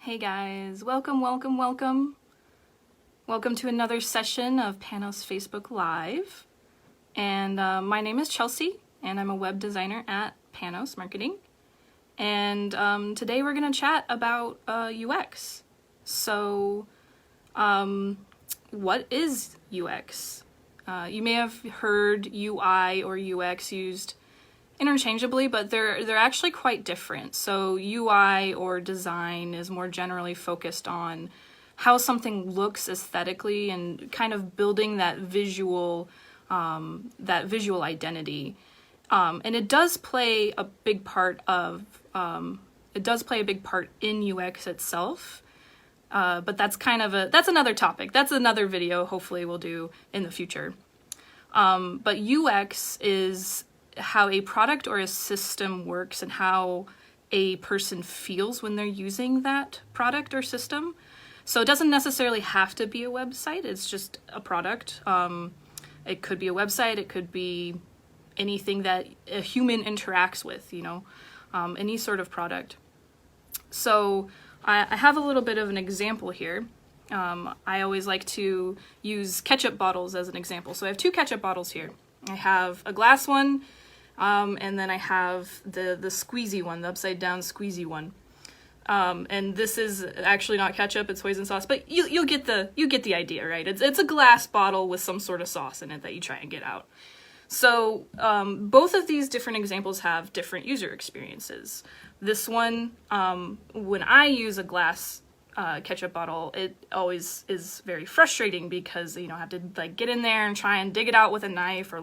Hey guys, welcome to another session of Pannos Facebook Live. And my name is Chelsea, and I'm a web designer at Pannos Marketing. And today we're going to chat about UX. So, what is UX? You may have heard UI or UX used interchangeably, but they're actually quite different. So UI or design is more generally focused on how something looks aesthetically and kind of building that visual identity. And it does play a big part in UX itself. But that's that's another topic. That's another video hopefully we'll do in the future. But UX is how a product or a system works and how a person feels when they're using that product or system. So it doesn't necessarily have to be a website, it's just a product. It could be a website, it could be anything that a human interacts with, any sort of product. So I have a little bit of an example here. I always like to use ketchup bottles as an example. So I have two ketchup bottles here. I have a glass one, and then I have the squeezy one, the upside down squeezy one. And this is actually not ketchup, it's hoisin sauce, but you get the idea, right? It's a glass bottle with some sort of sauce in it that you try and get out. So both of these different examples have different user experiences. This one, when I use a glass ketchup bottle, it always is very frustrating because I have to get in there and try and dig it out with a knife or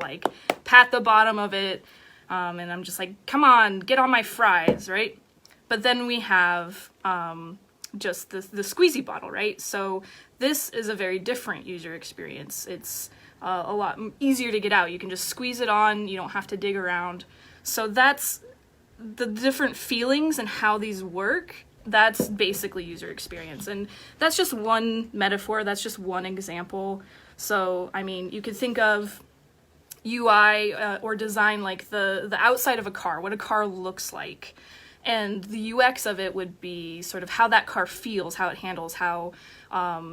pat the bottom of it, and I'm just come on, get on my fries, right? But then we have just the squeezy bottle, right? So this is a very different user experience. It's a lot easier to get out. You can just squeeze it on, you don't have to dig around. So that's the different feelings and how these work. That's basically user experience. And that's just one metaphor, that's just one example. So, you could think of UI or design like the outside of a car, what a car looks like. And the UX of it would be sort of how that car feels, how it handles, how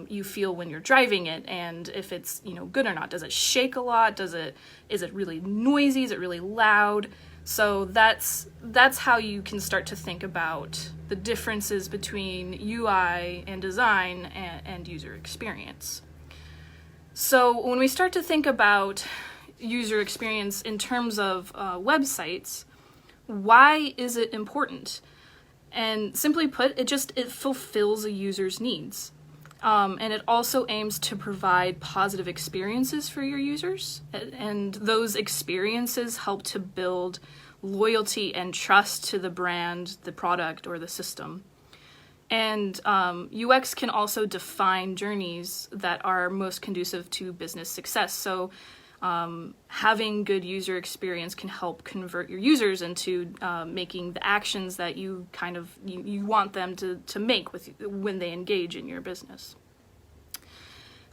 you feel when you're driving it, and if it's good or not. Does it shake a lot? Is it really noisy? Is it really loud? So that's how you can start to think about the differences between UI and design and user experience. So when we start to think about user experience in terms of websites, why is it important? And simply put, it fulfills a user's needs. And it also aims to provide positive experiences for your users. And those experiences help to build loyalty and trust to the brand, the product, or the system. And UX can also define journeys that are most conducive to business success. So having good user experience can help convert your users into making the actions that you want them to make when they engage in your business.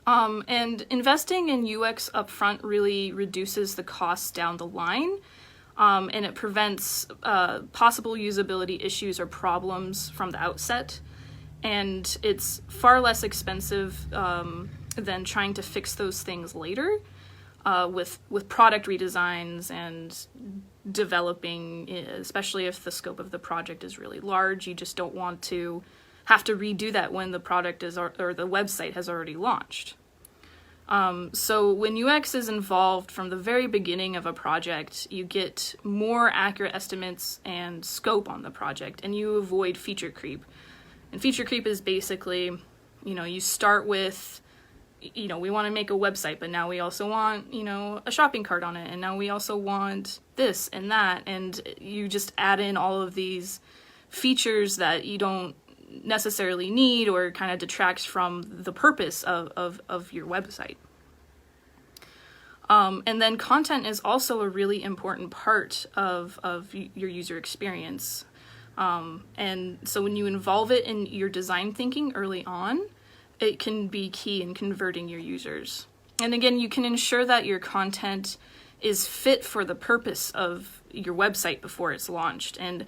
And investing in UX upfront really reduces the costs down the line, and it prevents possible usability issues or problems from the outset. And it's far less expensive than trying to fix those things later. With product redesigns and developing, especially if the scope of the project is really large, you just don't want to have to redo that when the product or the website has already launched. So when UX is involved from the very beginning of a project, you get more accurate estimates and scope on the project, and you avoid feature creep. And feature creep is basically, you start with, we want to make a website, but now we also want, a shopping cart on it, and now we also want this and that, and you just add in all of these features that you don't necessarily need or kind of detracts from the purpose of your website. And then content is also a really important part of your user experience. And so when you involve it in your design thinking early on, it can be key in converting your users. And again, you can ensure that your content is fit for the purpose of your website before it's launched. And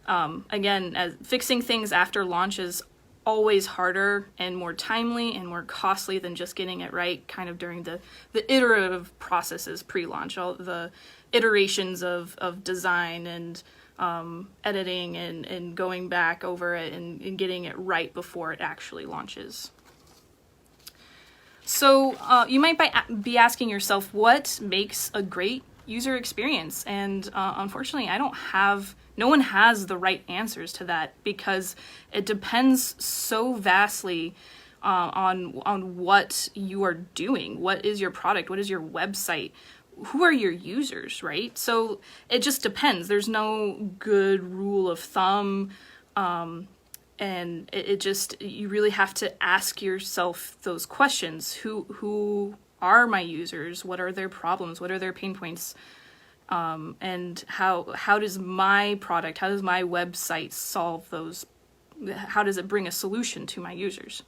again, fixing things after launch is always harder and more timely and more costly than just getting it right kind of during the iterative processes pre-launch, all the iterations of design and editing and going back over it and getting it right before it actually launches. So you might be asking yourself, what makes a great user experience? And unfortunately, no one has the right answers to that, because it depends so vastly on what you are doing. What is your product? What is your website? Who are your users, right? So it just depends. There's no good rule of thumb. And you really have to ask yourself those questions. Who are my users? What are their problems? What are their pain points? And how does my product, how does my website solve those? How does it bring a solution to my users?